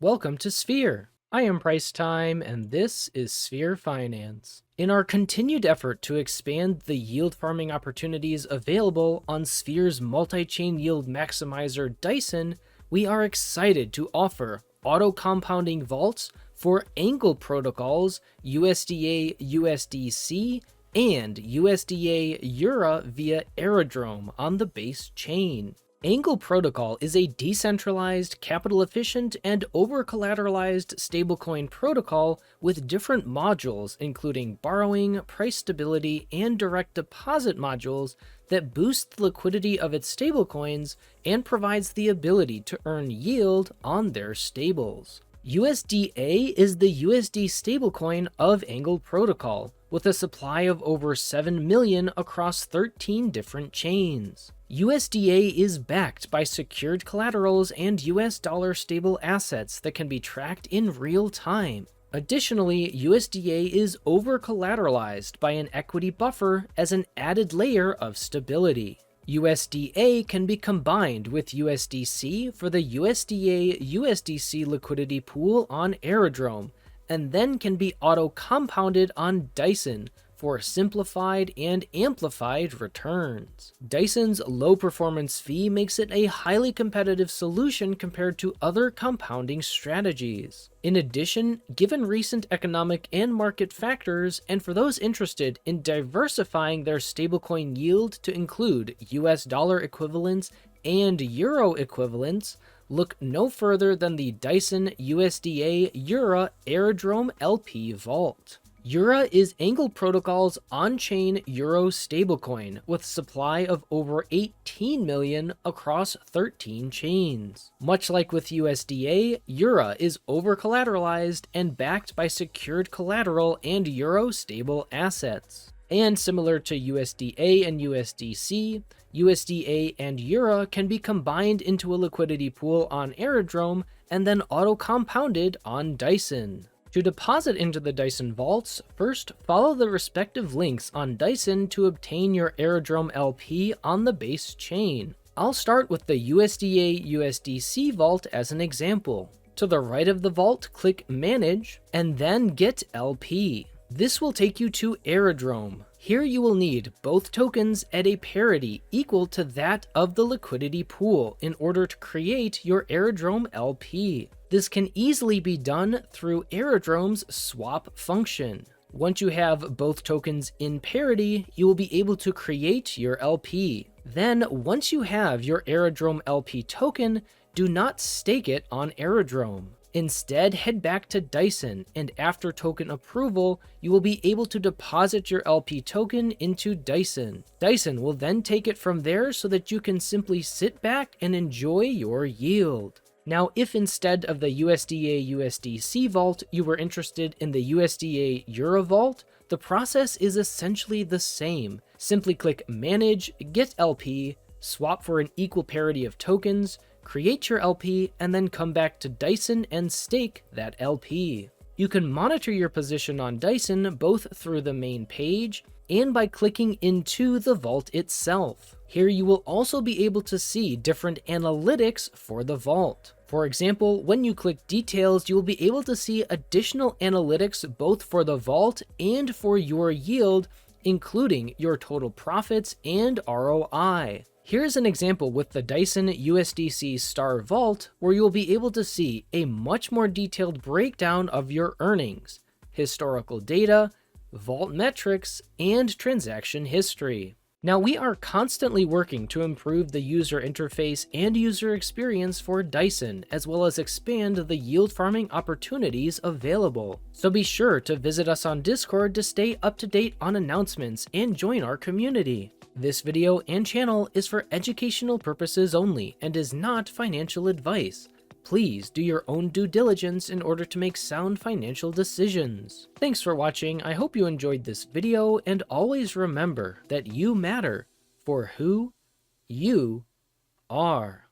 Welcome to Sphere. I am Price Time, and this is Sphere Finance. In our continued effort to expand the yield farming opportunities available on Sphere's multi-chain yield maximizer Dyson, we are excited to offer auto-compounding vaults for Angle protocols USDA USDC and USDA EURA via Aerodrome on the base chain. Angle Protocol is a decentralized, capital-efficient, and over-collateralized stablecoin protocol with different modules including borrowing, price stability, and direct deposit modules that boost the liquidity of its stablecoins and provides the ability to earn yield on their stables. USDA is the USD stablecoin of Angle Protocol, with a supply of over 7 million across 13 different chains. USDA is backed by secured collaterals and US dollar stable assets that can be tracked in real time. Additionally, USDA is over-collateralized by an equity buffer as an added layer of stability. USDA can be combined with USDC for the USDA-USDC liquidity pool on Aerodrome, and then can be auto-compounded on Dyson for simplified and amplified returns. Dyson's low performance fee makes it a highly competitive solution compared to other compounding strategies. In addition, given recent economic and market factors, and for those interested in diversifying their stablecoin yield to include US dollar equivalents and euro equivalents, look no further than the Dyson USDA EURA Aerodrome LP Vault. EURA is Angle Protocol's on-chain euro stablecoin with a supply of over 18 million across 13 chains. Much like with USDA, EURA is over-collateralized and backed by secured collateral and euro stable assets. And similar to USDA and USDC, USDA and EURA can be combined into a liquidity pool on Aerodrome and then auto-compounded on Dyson. To deposit into the Dyson vaults, first follow the respective links on Dyson to obtain your Aerodrome LP on the base chain. I'll start with the USDA USDC vault as an example. To the right of the vault, click Manage, and then Get LP. This will take you to Aerodrome. Here you will need both tokens at a parity equal to that of the liquidity pool in order to create your Aerodrome LP. This can easily be done through Aerodrome's swap function. Once you have both tokens in parity, you will be able to create your LP. Then, once you have your Aerodrome LP token, do not stake it on Aerodrome. Instead, head back to Dyson, and after token approval, you will be able to deposit your LP token into Dyson. Dyson will then take it from there so that you can simply sit back and enjoy your yield. Now, if instead of the USDA USDC vault, you were interested in the USDA EURA vault, the process is essentially the same. Simply click Manage, Get LP, swap for an equal parity of tokens, create your LP, and then come back to Dyson and stake that LP. You can monitor your position on Dyson both through the main page and by clicking into the vault itself. Here you will also be able to see different analytics for the vault. For example, when you click Details, you will be able to see additional analytics both for the vault and for your yield, including your total profits and ROI. Here's an example with the Dyson USDC Star Vault, where you'll be able to see a much more detailed breakdown of your earnings, historical data, vault metrics, and transaction history. Now, we are constantly working to improve the user interface and user experience for Dyson, as well as expand the yield farming opportunities available. So be sure to visit us on Discord to stay up to date on announcements and join our community. This video and channel is for educational purposes only and is not financial advice. Please do your own due diligence in order to make sound financial decisions. Thanks for watching. I hope you enjoyed this video, and always remember that you matter for who you are.